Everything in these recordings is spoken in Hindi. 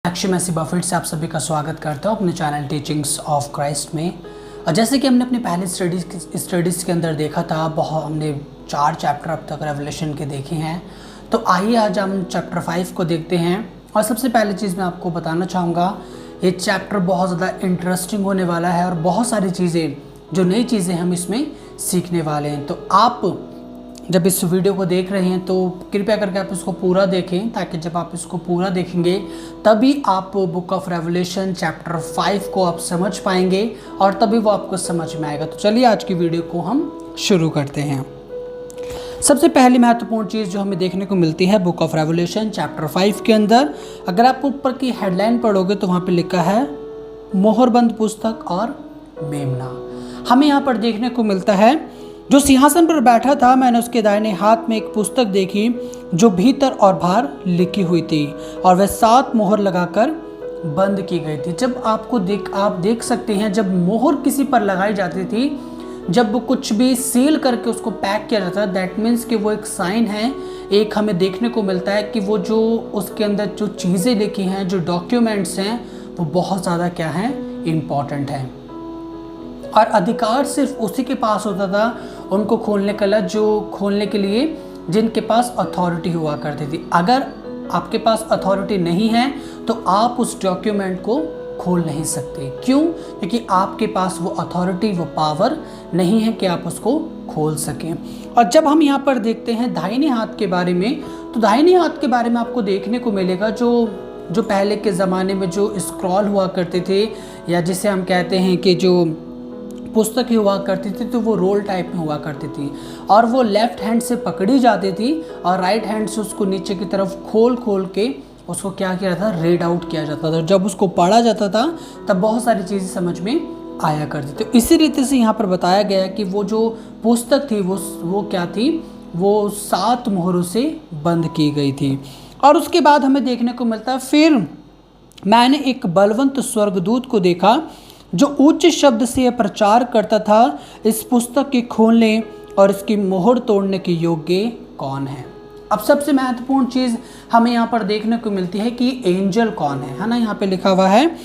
अक्षय मैसी बफेट से आप सभी का स्वागत करता हूँ अपने चैनल टीचिंग्स ऑफ क्राइस्ट में। और जैसे कि हमने अपने पहले स्टडीज़ के अंदर देखा था, हमने 4 चैप्टर अब तक रेवलेशन के देखे हैं। तो आइए आज हम चैप्टर 5 को देखते हैं। और सबसे पहली चीज़ मैं आपको बताना चाहूँगा, ये चैप्टर बहुत ज़्यादा इंटरेस्टिंग होने वाला है और बहुत सारी चीज़ें, जो नई चीज़ें हम इसमें सीखने वाले हैं। तो आप जब इस वीडियो को देख रहे हैं तो कृपया करके आप इसको पूरा देखें, ताकि जब आप इसको पूरा देखेंगे तभी आप बुक ऑफ रेवलेशन चैप्टर 5 को आप समझ पाएंगे और तभी वो आपको समझ में आएगा। तो चलिए आज की वीडियो को हम शुरू करते हैं। सबसे पहली महत्वपूर्ण चीज़ जो हमें देखने को मिलती है बुक ऑफ रेवलेशन चैप्टर 5 के अंदर, अगर आप ऊपर की हेडलाइन पढ़ोगे तो वहाँ पर लिखा है मोहरबंद पुस्तक और मेमना। हमें यहाँ पर देखने को मिलता है, जो सिंहासन पर बैठा था मैंने उसके दाहिने हाथ में एक पुस्तक देखी जो भीतर और बाहर लिखी हुई थी और वह 7 मोहर लगाकर बंद की गई थी। जब आप देख सकते हैं, जब मोहर किसी पर लगाई जाती थी, जब वो कुछ भी सील करके उसको पैक किया जाता है, दैट मीन्स कि वो एक साइन है। एक हमें देखने को मिलता है कि वो जो उसके अंदर जो चीज़ें लिखी हैं, जो डॉक्यूमेंट्स हैं, वो बहुत ज़्यादा क्या हैं, इम्पॉर्टेंट हैं। और अधिकार सिर्फ उसी के पास होता था उनको खोलने का, जो खोलने के लिए जिनके पास अथॉरिटी हुआ करती थी। अगर आपके पास अथॉरिटी नहीं है तो आप उस डॉक्यूमेंट को खोल नहीं सकते। क्यों? क्योंकि आपके पास वो अथॉरिटी, वो पावर नहीं है कि आप उसको खोल सकें। और जब हम यहाँ पर देखते हैं दाहिने हाथ के बारे में, तो दाहिने हाथ के बारे में आपको देखने को मिलेगा जो पहले के ज़माने में जो स्क्रॉल हुआ करते थे, या जिसे हम कहते हैं कि जो पुस्तक ही हुआ करती थी, तो वो रोल टाइप में हुआ करती थी और वो लेफ़्ट हैंड से पकड़ी जाती थी और राइट हैंड से उसको नीचे की तरफ खोल के उसको क्या किया जाता था, रीड आउट किया जाता था। जब उसको पढ़ा जाता था तब बहुत सारी चीज़ें समझ में आया करती थी। तो इसी रीति से यहाँ पर बताया गया कि वो जो पुस्तक थी वो क्या थी, वो 7 मोहरों से बंद की गई थी। और उसके बाद हमें देखने को मिलता है, फिर मैंने एक बलवंत स्वर्गदूत को देखा जो उच्च शब्द से यह प्रचार करता था, इस पुस्तक के खोलने और इसकी मोहर तोड़ने के योग्य कौन है। अब सबसे महत्वपूर्ण चीज़ हमें यहाँ पर देखने को मिलती है कि एंजल कौन है ना। यहाँ पे लिखा हुआ है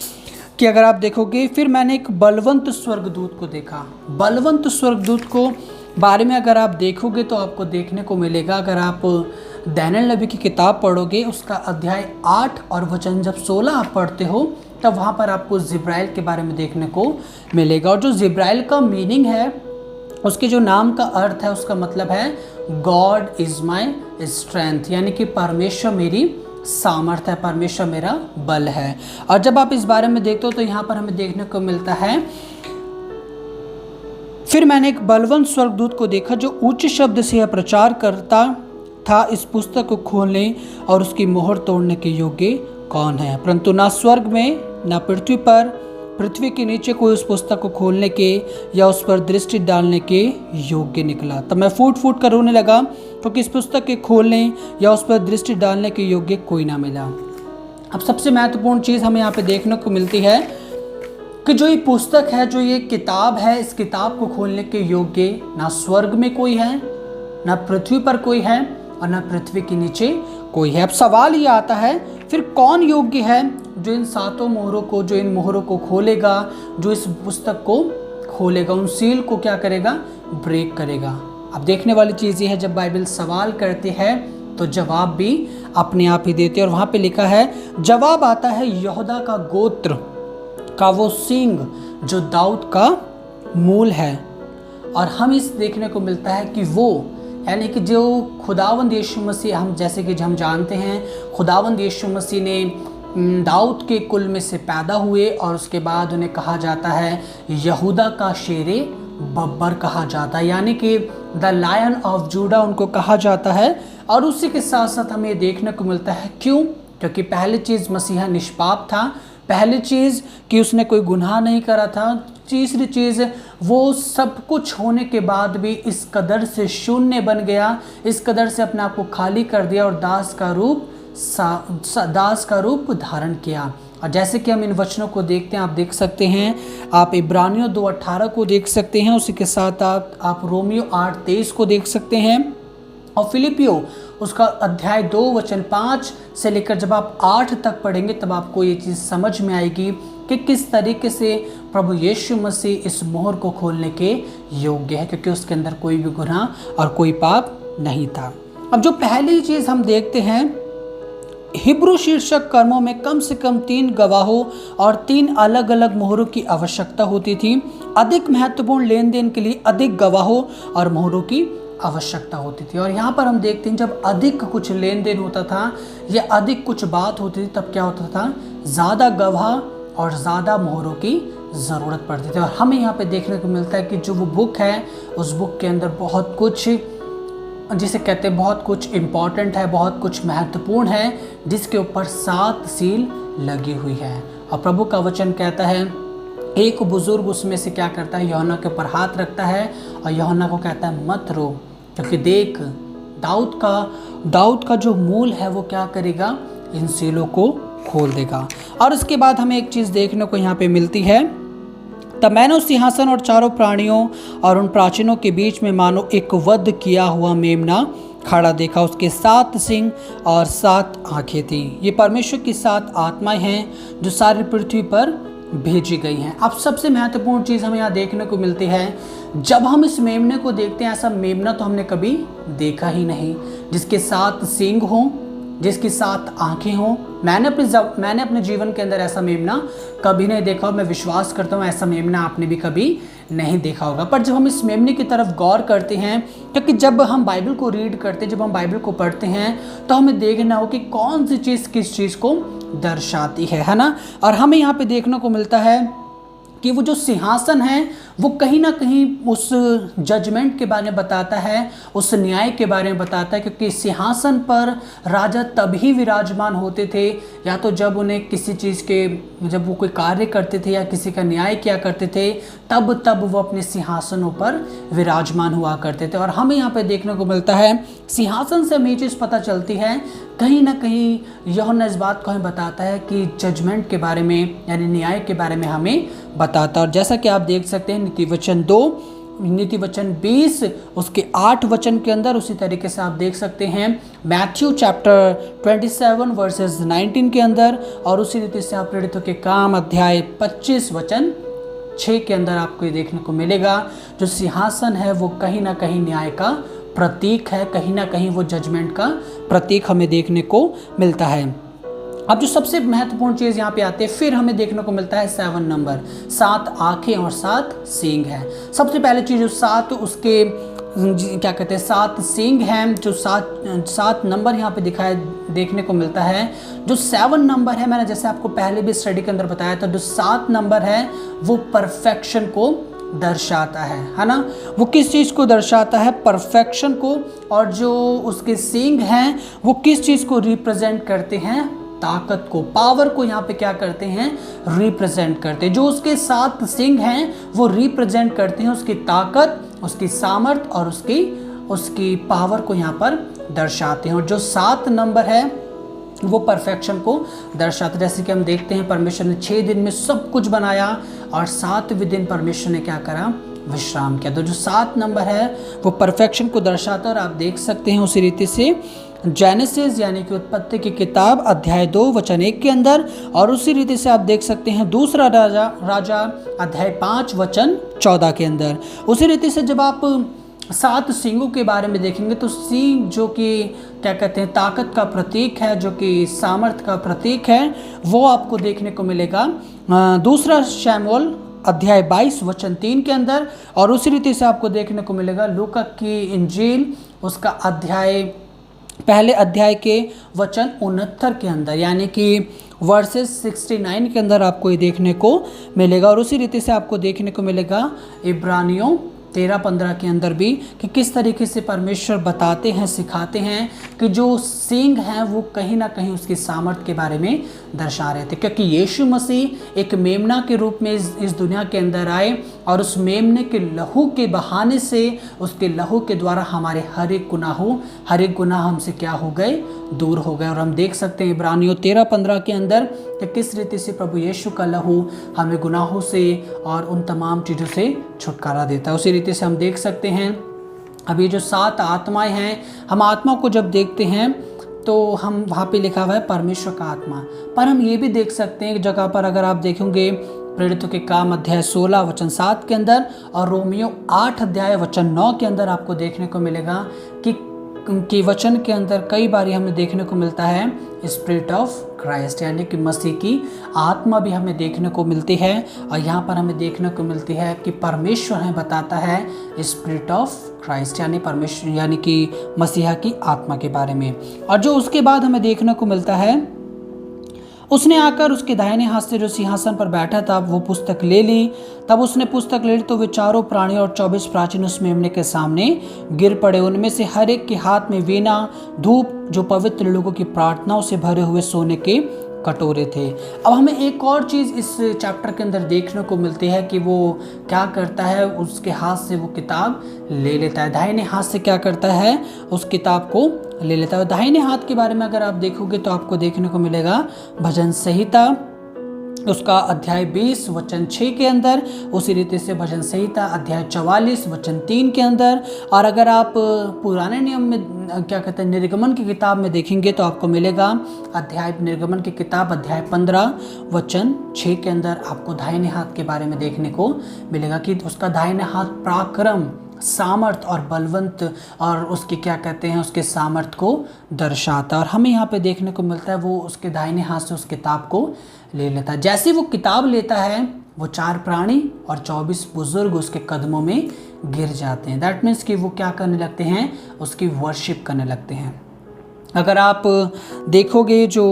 कि अगर आप देखोगे, फिर मैंने एक बलवंत स्वर्गदूत को देखा। बलवंत स्वर्गदूत को बारे में अगर आप देखोगे तो आपको देखने को मिलेगा, अगर आप दानिएल नबी की किताब पढ़ोगे, उसका अध्याय 8 और वचन जब 16 आप पढ़ते हो, तब वहाँ पर आपको जिब्राइल के बारे में देखने को मिलेगा। और जो जिब्राइल का मीनिंग है, उसके जो नाम का अर्थ है, उसका मतलब है गॉड इज़ माई स्ट्रेंथ, यानी कि परमेश्वर मेरी सामर्थ्य है, परमेश्वर मेरा बल है। और जब आप इस बारे में देखते हो तो यहाँ पर हमें देखने को मिलता है, फिर मैंने एक बलवंत स्वर्गदूत को देखा जो उच्च शब्द से यह प्रचार करता था, इस पुस्तक को खोलने और उसकी मोहर तोड़ने के योग्य कौन है। परंतु ना स्वर्ग में ना पृथ्वी पर, पृथ्वी के नीचे कोई उस पुस्तक को खोलने के या उस पर दृष्टि डालने के योग्य निकला। तब मैं फूट कर रोने लगा, क्योंकि इस पुस्तक के खोलने या उस पर दृष्टि डालने के योग्य कोई ना मिला। अब सबसे महत्वपूर्ण चीज़ हमें यहाँ पे देखने को मिलती है कि जो ये पुस्तक है, जो ये किताब है, इस किताब को खोलने के योग्य ना स्वर्ग में कोई है, ना पृथ्वी पर कोई है और ना पृथ्वी के नीचे कोई है। अब सवाल ये आता है, फिर कौन योग्य है जो इन 7 मोहरों को, जो इन मोहरों को खोलेगा, जो इस पुस्तक को खोलेगा, उन सील को क्या करेगा, ब्रेक करेगा। अब देखने वाली चीज़ ये है, जब बाइबल सवाल करती है तो जवाब भी अपने आप ही देते हैं। और वहाँ पे लिखा है, जवाब आता है यहूदा का गोत्र का वो सिंह जो दाऊद का मूल है। और हम इस देखने को मिलता है कि वो, यानी कि जो खुदावंद यीशु मसीह, हम जैसे कि हम जानते हैं, खुदावंद यीशु मसीह ने दाऊद के कुल में से पैदा हुए और उसके बाद उन्हें कहा जाता है यहूदा का शेरे बब्बर कहा जाता है, यानी कि द लायन ऑफ जूडा उनको कहा जाता है। और उसी के साथ साथ हमें देखने को मिलता है, क्यों? क्योंकि पहली चीज़ मसीहा निष्पाप था, पहली चीज़ कि उसने कोई गुनाह नहीं करा था, तीसरी चीज़ वो सब कुछ होने के बाद भी इस कदर से शून्य बन गया, इस कदर से अपने आप को खाली कर दिया और दास का रूप धारण किया। और जैसे कि हम इन वचनों को देखते हैं, आप देख सकते हैं, आप इब्रानियों 2:18 को देख सकते हैं, उसी के साथ आप रोमियो 8:23 को देख सकते हैं। और फिलिपियो उसका अध्याय 2 वचन 5 से लेकर जब आप 8 तक पढ़ेंगे तब आपको ये चीज़ समझ में आएगी कि किस तरीके से प्रभु यीशु मसीह इस मोहर को खोलने के योग्य है, क्योंकि उसके अंदर कोई भी गुनाह और कोई पाप नहीं था। अब जो पहली चीज़ हम देखते हैं, हिब्रू शीर्षक कर्मों में कम से कम 3 गवाहों और 3 अलग अलग मोहरों की आवश्यकता होती थी। अधिक महत्वपूर्ण लेन देन के लिए अधिक गवाहों और मोहरों की आवश्यकता होती थी। और यहाँ पर हम देखते हैं जब अधिक कुछ लेन देन होता था या अधिक कुछ बात होती थी तब क्या होता था, ज़्यादा गवाह और ज़्यादा मोहरों की ज़रूरत पड़ती थी। और हमें यहाँ पे देखने को मिलता है कि जो वो बुक है उस बुक के अंदर बहुत कुछ, जिसे कहते हैं बहुत कुछ इम्पॉर्टेंट है, बहुत कुछ महत्वपूर्ण है, जिसके ऊपर 7 सील लगी हुई है। और प्रभु का वचन कहता है, एक बुजुर्ग उसमें से क्या करता है, यूहन्ना के ऊपर हाथ रखता है और यूहन्ना को कहता है मत रो, क्योंकि देख दाऊद का जो मूल है वो क्या करेगा, इन सीलों को खोल देगा। और इसके बाद हमें एक चीज़ देखने को यहाँ पे मिलती है, तब मैंने उस सिंहासन और चारों प्राणियों और उन प्राचीनों के बीच में मानो एक वध किया हुआ मेमना खड़ा देखा। उसके 7 सिंग और 7 आंखें थी। ये परमेश्वर की 7 आत्माएं हैं जो सारी पृथ्वी पर भेजी गई हैं। अब सबसे महत्वपूर्ण चीज़ हमें यहाँ देखने को मिलती है, जब हम इस मेमने को देखते हैं, ऐसा मेमना तो हमने कभी देखा ही नहीं जिसके 7 सींग हों, जिसकी 7 आंखें हों। मैंने अपने जीवन के अंदर ऐसा मेमना कभी नहीं देखा और मैं विश्वास करता हूँ ऐसा मेमना आपने भी कभी नहीं देखा होगा। पर जब हम इस मेमने की तरफ गौर करते हैं, क्योंकि जब हम बाइबल को रीड करते हैं, जब हम बाइबल को पढ़ते हैं, तो हमें देखना हो कि कौन सी चीज़ किस चीज़ को दर्शाती है ना। और हमें यहाँ पे देखने को मिलता है कि वो जो सिंहासन है वो कहीं ना कहीं उस जजमेंट के बारे में बताता है, उस न्याय के बारे में बताता है, क्योंकि सिंहासन पर राजा तभी विराजमान होते थे या तो जब उन्हें किसी चीज़ के, जब वो कोई कार्य करते थे या किसी का न्याय किया करते थे, तब वो अपने सिंहासनों पर विराजमान हुआ करते थे। और हमें यहाँ पे देखने को मिलता है, सिंहासन से हमें ये चीज़ पता चलती है, कहीं ना कहीं यूहन्ना इस बात को हमें बताता है कि जजमेंट के बारे में यानी न्याय के बारे में हमें बताता है। और जैसा कि आप देख सकते हैं नीतिवचन 2 नीतिवचन 20 उसके 8 वचन के अंदर, उसी तरीके से आप देख सकते हैं मैथ्यू चैप्टर 27 वर्सेस 19 के अंदर, और उसी रीति से आप प्रेरितों के काम अध्याय 25 वचन 6 के अंदर आपको ये देखने को मिलेगा। जो सिंहासन है वो कहीं ना कहीं न्याय का प्रतीक है, कहीं ना कहीं वो जजमेंट का प्रतीक हमें देखने को मिलता है। अब जो सबसे महत्वपूर्ण चीज़ यहाँ पे आती है, फिर हमें देखने को मिलता है 7 नंबर, 7 आंखें और 7 सींग है। सबसे पहले चीज़ जो 7 उसके क्या कहते हैं 7 सींग हैं, जो 7 नंबर यहाँ पे दिखाए देखने को मिलता है। जो 7 नंबर है, मैंने जैसे आपको पहले भी स्टडी के अंदर बताया था, जो 7 नंबर है वो परफेक्शन को दर्शाता है ना। वो किस चीज़ को दर्शाता है, परफेक्शन को। और जो उसके सींग हैं वो किस चीज़ को रिप्रेजेंट करते हैं, ताकत को, पावर को यहाँ पे क्या करते हैं, रिप्रेजेंट करते हैं। जो उसके 7 सिंग हैं वो रिप्रेजेंट करते हैं उसकी ताकत, उसकी सामर्थ और उसकी पावर को यहाँ पर दर्शाते हैं। और जो 7 नंबर है वो परफेक्शन को दर्शाते, जैसे कि हम देखते हैं परमेश्वर ने 6 दिन में सब कुछ बनाया और 7वें दिन परमेश्वर ने क्या करा, विश्राम किया। तो जो 7 नंबर है वो परफेक्शन को दर्शाता है। और आप देख सकते हैं उसी रीति से जेनेसिस यानी कि उत्पत्ति की किताब अध्याय 2 वचन 1 के अंदर, और उसी रीति से आप देख सकते हैं दूसरा राजा अध्याय 5 वचन 14 के अंदर। उसी रीति से जब आप 7 सींगों के बारे में देखेंगे तो सींग जो कि क्या कहते हैं ताकत का प्रतीक है, जो कि सामर्थ का प्रतीक है, वो आपको देखने को मिलेगा दूसरा शमूएल अध्याय 22 वचन 3 के अंदर। और उसी रीति से आपको देखने को मिलेगा लूका की इंजील उसका पहले अध्याय के वचन 69 के अंदर, यानी कि वर्सेस 69 के अंदर आपको ये देखने को मिलेगा। और उसी रीति से आपको देखने को मिलेगा इब्रानियों 13-15 के अंदर भी कि किस तरीके से परमेश्वर बताते हैं, सिखाते हैं कि जो सींग हैं वो कहीं ना कहीं उसकी सामर्थ के बारे में दर्शा रहे थे, क्योंकि यीशु मसीह एक मेमना के रूप में इस दुनिया के अंदर आए और उस मेमने के लहू के बहाने से, उसके लहू के द्वारा हमारे हर एक गुनाह हमसे क्या हो गए, दूर हो गए। और हम देख सकते हैं इब्रानियों 13-15 के अंदर कि किस रीति से प्रभु यीशु का लहू हमें गुनाहों से और उन तमाम चीज़ों से छुटकारा देता है। उसी रीति से हम देख सकते हैं अब ये जो 7 आत्माएं हैं, हम आत्मा को जब देखते हैं तो हम वहाँ पे लिखा हुआ है परमेश्वर का आत्मा, पर हम ये भी देख सकते हैं एक जगह पर, अगर आप देखेंगे प्रेरितों के काम अध्याय 16 वचन 7 के अंदर और रोमियो 8 अध्याय वचन 9 के अंदर आपको देखने को मिलेगा कि वचन के अंदर कई बार हमें देखने को मिलता है स्पिरिट ऑफ क्राइस्ट, यानी कि मसीह की आत्मा भी हमें देखने को मिलती है। और यहाँ पर हमें देखने को मिलती है कि परमेश्वर हमें बताता है स्पिरिट ऑफ क्राइस्ट, यानी परमेश्वर यानी कि मसीहा की आत्मा के बारे में। और जो उसके बाद हमें देखने को मिलता है, उसने आकर उसके दाहिने हाथ से जो सिंहासन पर बैठा था वो पुस्तक ले ली। तब उसने पुस्तक ले ली तो वे चारों प्राणी और 24 प्राचीन उस मेमने के सामने गिर पड़े। उनमें से हर एक के हाथ में वीणा, धूप, जो पवित्र लोगों की प्रार्थनाओं से भरे हुए सोने के कटोरे थे। अब हमें एक और चीज़ इस चैप्टर के अंदर देखने को मिलती है कि वो क्या करता है, उसके हाथ से वो किताब ले लेता है, दाहिने हाथ से क्या करता है, उस किताब को ले लेता है। दाहिने हाथ के बारे में अगर आप देखोगे तो आपको देखने को मिलेगा भजन संहिता उसका अध्याय 20 वचन 6 के अंदर, उसी रीति से भजन संहिता अध्याय 44 वचन 3 के अंदर। और अगर आप पुराने नियम में क्या कहते हैं निर्गमन की किताब में देखेंगे तो आपको मिलेगा निर्गमन की किताब अध्याय 15 वचन 6 के अंदर आपको दाहिने हाथ के बारे में देखने को मिलेगा कि उसका दाहिने हाथ पराक्रम, सामर्थ और बलवंत और उसके क्या कहते हैं उसके सामर्थ को दर्शाता है। और हमें यहाँ पे देखने को मिलता है वो उसके दाहिने हाथ से उस किताब को ले लेता है। जैसे वो किताब लेता है वो 4 प्राणी और 24 बुजुर्ग उसके कदमों में गिर जाते हैं। दैट मीन्स कि वो क्या करने लगते हैं, उसकी वर्शिप करने लगते हैं। अगर आप देखोगे जो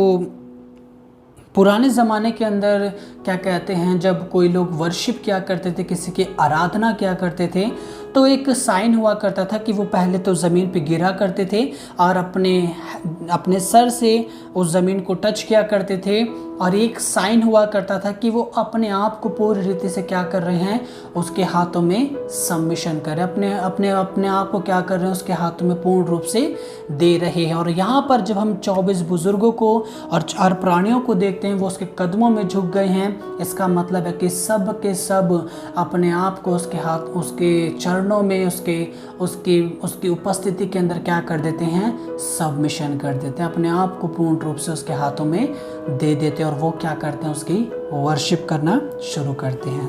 पुराने ज़माने के अंदर क्या कहते हैं जब कोई लोग वर्शिप किया करते थे, किसी की आराधना किया करते थे, तो एक साइन हुआ करता था कि वो पहले तो ज़मीन पे गिरा करते थे और अपने सर से उस ज़मीन को टच किया करते थे। और एक साइन हुआ करता था कि वो अपने आप को पूरी रीति से क्या कर रहे हैं, उसके हाथों में सबमिशन कर रहे हैं, अपने आप को क्या कर रहे हैं, उसके हाथों में पूर्ण रूप से दे रहे हैं। और यहाँ पर जब हम 24 बुजुर्गों को और 4 प्राणियों को देखते हैं वो उसके कदमों में झुक गए हैं, इसका मतलब है कि सब के सब अपने आप को उसके हाथ, उसके चरणों में, उसकी उपस्थिति के अंदर क्या कर देते हैं, सबमिशन कर देते हैं, अपने आप को पूर्ण रूप से उसके हाथों में दे देते हैं और वो क्या करते हैं, उसकी वर्शिप करना शुरू करते हैं।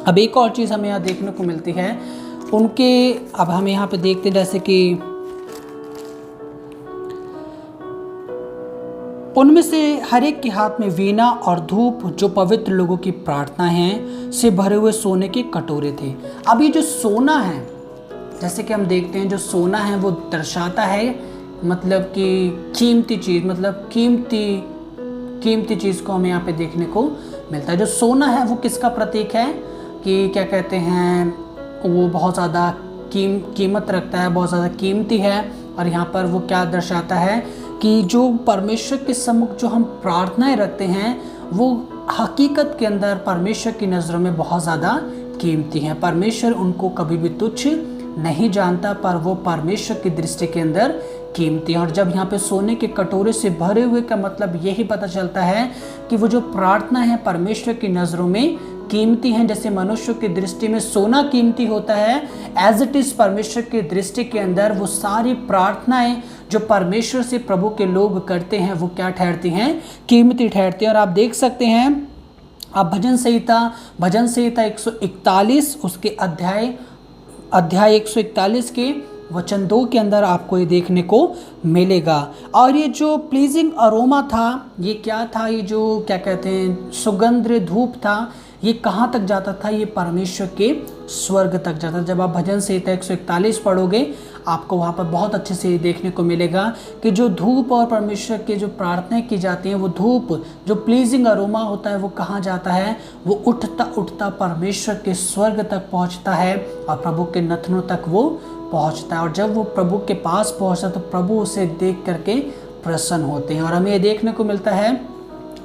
अब एक और चीज़ हमें यहाँ देखने को मिलती है उनके, अब हम यहाँ पे देखते हैं जैसे कि उनमें से हर एक के हाथ में वीणा और धूप, जो पवित्र लोगों की प्रार्थना है, से भरे हुए सोने के कटोरे थे। अब ये जो सोना है, जैसे कि हम देखते हैं जो सोना है वो दर्शाता है मतलब कि कीमती चीज़, मतलब कीमती चीज़ को हमें यहाँ पे देखने को मिलता है। जो सोना है वो किसका प्रतीक है कि क्या कहते हैं, वो बहुत ज़्यादा कीमत रखता है, बहुत ज़्यादा कीमती है। और यहाँ पर वो क्या दर्शाता है कि जो परमेश्वर के सम्मुख जो हम प्रार्थनाएं रखते हैं वो हकीकत के अंदर परमेश्वर की नज़रों में बहुत ज़्यादा कीमती हैं। परमेश्वर उनको कभी भी तुच्छ नहीं जानता, पर वो परमेश्वर की दृष्टि के अंदर कीमती है। और जब यहाँ पे सोने के कटोरे से भरे हुए का मतलब यही पता चलता है कि वो जो प्रार्थना है परमेश्वर की नज़रों में कीमती हैं। जैसे मनुष्य की दृष्टि में सोना कीमती होता है, एज इट इज़ परमेश्वर की दृष्टि के अंदर वो सारी प्रार्थनाएं जो परमेश्वर से प्रभु के लोग करते हैं वो क्या ठहरती हैं, कीमती ठहरती हैं। और आप देख सकते हैं आप भजन संहिता 141 उसके अध्याय 141 के वचन 2 के अंदर आपको ये देखने को मिलेगा। और ये जो प्लीजिंग अरोमा था, ये क्या था, ये जो क्या कहते हैं सुगंध धूप था, ये कहाँ तक जाता था, ये परमेश्वर के स्वर्ग तक जाता था। जब आप भजन संहिता 141 पढ़ोगे आपको वहाँ पर बहुत अच्छे से देखने को मिलेगा कि जो धूप और परमेश्वर के जो प्रार्थनाएं की जाती हैं, वो धूप जो प्लीजिंग अरोमा होता है वो कहाँ जाता है, वो उठता उठता परमेश्वर के स्वर्ग तक पहुँचता है और प्रभु के नथनों तक वो पहुँचता है। और जब वो प्रभु के पास पहुँचता है तो प्रभु उसे देख करके प्रसन्न होते हैं। और हमें ये देखने को मिलता है,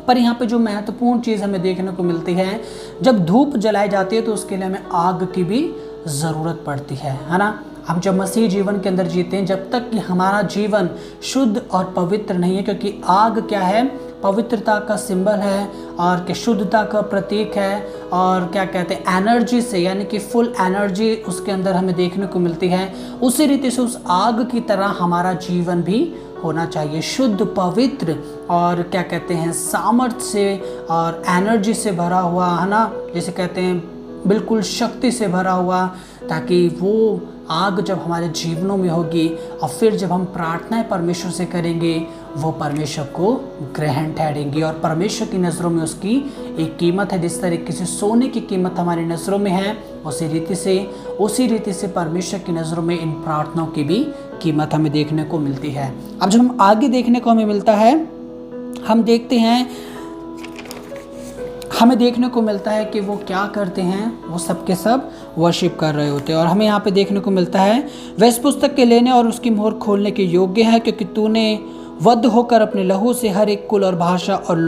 पर यहाँ पे जो महत्वपूर्ण चीज़ हमें देखने को मिलती है, जब धूप जलाई जाती है तो उसके लिए हमें आग की भी ज़रूरत पड़ती है ना। हम जब मसीह जीवन के अंदर जीते हैं, जब तक कि हमारा जीवन शुद्ध और पवित्र नहीं है, क्योंकि आग क्या है, पवित्रता का सिंबल है और कि शुद्धता का प्रतीक है, और क्या कहते हैं एनर्जी से, यानी कि फुल एनर्जी उसके अंदर हमें देखने को मिलती है। उसी रीति से उस आग की तरह हमारा जीवन भी होना चाहिए, शुद्ध, पवित्र और क्या कहते हैं सामर्थ्य से और एनर्जी से भरा हुआ, है ना, जैसे कहते हैं बिल्कुल शक्ति से भरा हुआ, ताकि वो आग जब हमारे जीवनों में होगी और फिर जब हम प्रार्थनाएं परमेश्वर से करेंगे वो परमेश्वर को ग्रहण ठहरेंगी और परमेश्वर की नज़रों में उसकी एक कीमत है। जिस तरीके से सोने की कीमत हमारी नज़रों में है, उसी रीति से परमेश्वर की नज़रों में इन प्रार्थनाओं की भी कीमत हमें देखने को मिलती है। अब जब हम आगे देखने को हमें मिलता है, हमें देखने को मिलता है कि वो क्या करते हैं, वो सब के सब वर्शिप कर रहे होते हैं। और हमें यहाँ पे देखने को मिलता है, वह इस पुस्तक के लेने और उसकी मोहर खोलने के योग्य है, क्योंकि तूने वध होकर अपने लहू से हर एक कुल और भाषा और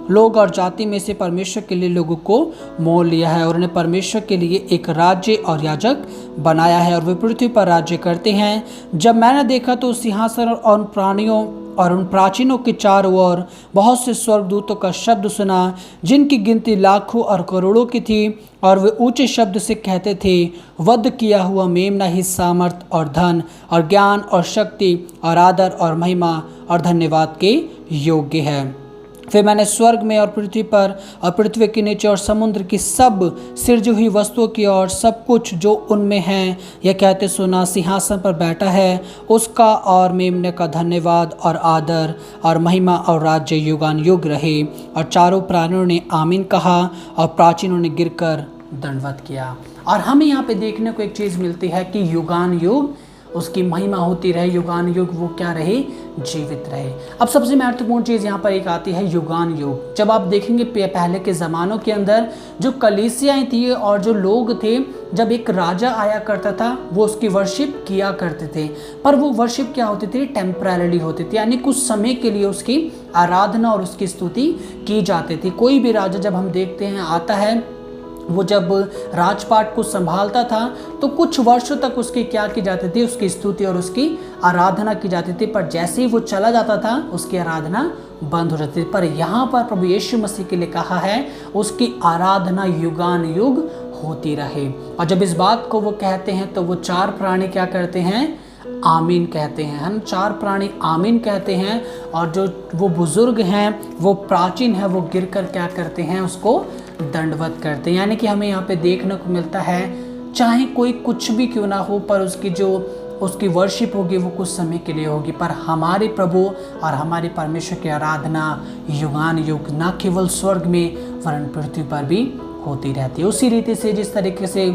लोग और जाति में से परमेश्वर के लिए लोगों को मोल लिया है और उन्हें परमेश्वर के लिए एक राज्य और याजक बनाया है, और वे पृथ्वी पर राज्य करते हैं। जब मैंने देखा तो सिंहासन और उन प्राणियों और उन प्राचीनों के चारों ओर बहुत से स्वर्गदूतों का शब्द सुना, जिनकी गिनती लाखों और करोड़ों की थी, और वे ऊंचे शब्द से कहते थे, वध किया हुआ मेमना ही सामर्थ और धन और ज्ञान और शक्ति और आदर और महिमा और धन्यवाद के योग्य है। फिर मैंने स्वर्ग में और पृथ्वी पर और पृथ्वी के नीचे और समुद्र की सब सृजी हुई वस्तुओं की और सब कुछ जो उनमें है, यह कहते सुना, सिंहासन पर बैठा है उसका और मेमने का धन्यवाद और आदर और महिमा और राज्य युगान युग रहे। और चारों प्राणियों ने आमीन कहा और प्राचीनों ने गिरकर दंडवत किया। और हमें यहाँ पे देखने को एक चीज़ मिलती है कि युगान युग उसकी महिमा होती रहे, युगान युग वो क्या रहे, जीवित रहे। अब सबसे महत्वपूर्ण चीज़ यहाँ पर एक आती है युगान युग। जब आप देखेंगे पहले के ज़मानों के अंदर जो कलीसियाएँ थी और जो लोग थे, जब एक राजा आया करता था वो उसकी वर्शिप किया करते थे, पर वो वर्शिप क्या होती थी, टेम्पररी होती थी, यानी कुछ समय के लिए उसकी आराधना और उसकी स्तुति की जाती थी। कोई भी राजा जब हम देखते हैं आता है, वो जब राजपाट को संभालता था तो कुछ वर्षों तक उसकी क्या की जाती थी, उसकी स्तुति और उसकी आराधना की जाती थी, पर जैसे ही वो चला जाता था उसकी आराधना बंद हो जाती थी। पर यहाँ पर प्रभु यीशु मसीह के लिए कहा है उसकी आराधना युगान युग होती रहे। और जब इस बात को वो कहते हैं तो वो चार प्राणी क्या करते हैं, आमीन कहते हैं। हम चार प्राणी आमीन कहते हैं, और जो वो बुजुर्ग हैं, वो प्राचीन है, वो गिरकर क्या करते हैं, उसको दंडवत करते हैं। यानी कि हमें यहाँ पे देखने को मिलता है चाहे कोई कुछ भी क्यों ना हो, पर उसकी वर्शिप होगी वो कुछ समय के लिए होगी, पर हमारे प्रभु और हमारे परमेश्वर की आराधना युगान युग न केवल स्वर्ग में वरन पृथ्वी पर भी होती रहती है। उसी रीति से जिस तरीके से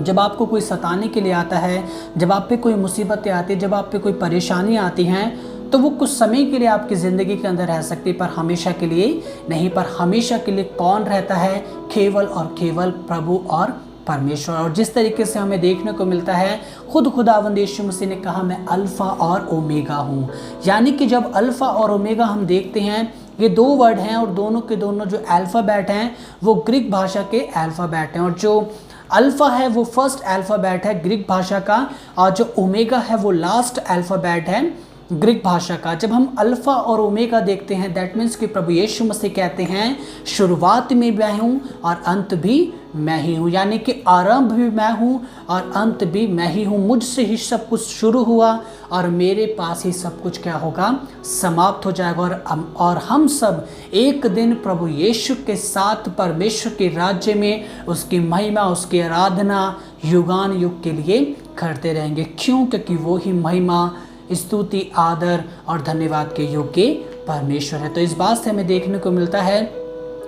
जब आपको कोई सताने के लिए आता है, जब आप पे कोई मुसीबतें आती है, जब आप पे कोई परेशानी आती हैं, तो वो कुछ समय के लिए आपकी ज़िंदगी के अंदर रह सकती है, पर हमेशा के लिए नहीं। पर हमेशा के लिए कौन रहता है, केवल और केवल प्रभु और परमेश्वर। और जिस तरीके से हमें देखने को मिलता है, खुद खुदावंद यीशु मसीह ने कहा मैं अल्फ़ा और ओमेगा हूँ। यानी कि जब अल्फ़ा और ओमेगा हम देखते हैं, ये दो वर्ड हैं और दोनों के दोनों जो अल्फ़ाबेट हैं वो ग्रीक भाषा के अल्फ़ाबेट हैं, और जो अल्फ़ा है वो फर्स्ट अल्फ़ाबेट है ग्रीक भाषा का, और जो ओमेगा है वो लास्ट अल्फ़ाबेट है ग्रीक भाषा का। जब हम अल्फ़ा और ओमेगा देखते हैं, दैट मीन्स कि प्रभु यीशु मसीह कहते हैं शुरुआत में मैं हूँ और अंत भी मैं ही हूँ, यानी कि आरंभ भी मैं हूँ और अंत भी मैं ही हूँ। मुझसे ही सब कुछ शुरू हुआ और मेरे पास ही सब कुछ क्या होगा, समाप्त हो जाएगा। और हम सब एक दिन प्रभु यीशु के साथ परमेश्वर के राज्य में उसकी महिमा, उसकी आराधना युगान युग के लिए करते रहेंगे। क्यों? क्योंकि वो ही महिमा, स्तुति, आदर और धन्यवाद के योग्य परमेश्वर है। तो इस बात से हमें देखने को मिलता है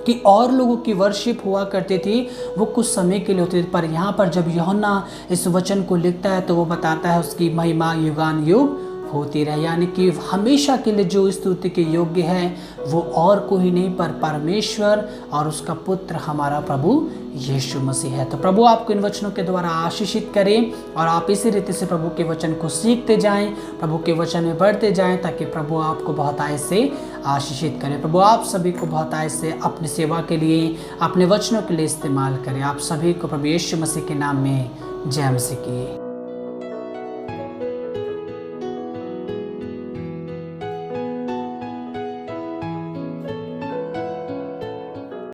कि और लोगों की वर्शिप हुआ करती थी वो कुछ समय के लिए होती थी, पर यहाँ पर जब यूहन्ना इस वचन को लिखता है तो वो बताता है उसकी महिमा युगान युग होती रहे। यानी कि हमेशा के लिए जो स्तुति के योग्य है वो और कोई नहीं पर परमेश्वर और उसका पुत्र हमारा प्रभु यीशु मसीह है। तो प्रभु आपको इन वचनों के द्वारा आशीषित करें और आप इसी रीति से प्रभु के वचन को सीखते जाएं, प्रभु के वचन में बढ़ते जाएं, ताकि प्रभु आपको बहुत आय से आशीषित करें। प्रभु आप सभी को बहुत आय से अपनी सेवा के लिए, अपने वचनों के लिए इस्तेमाल करें। आप सभी को प्रभु यीशु मसीह के नाम में जय मसीह की।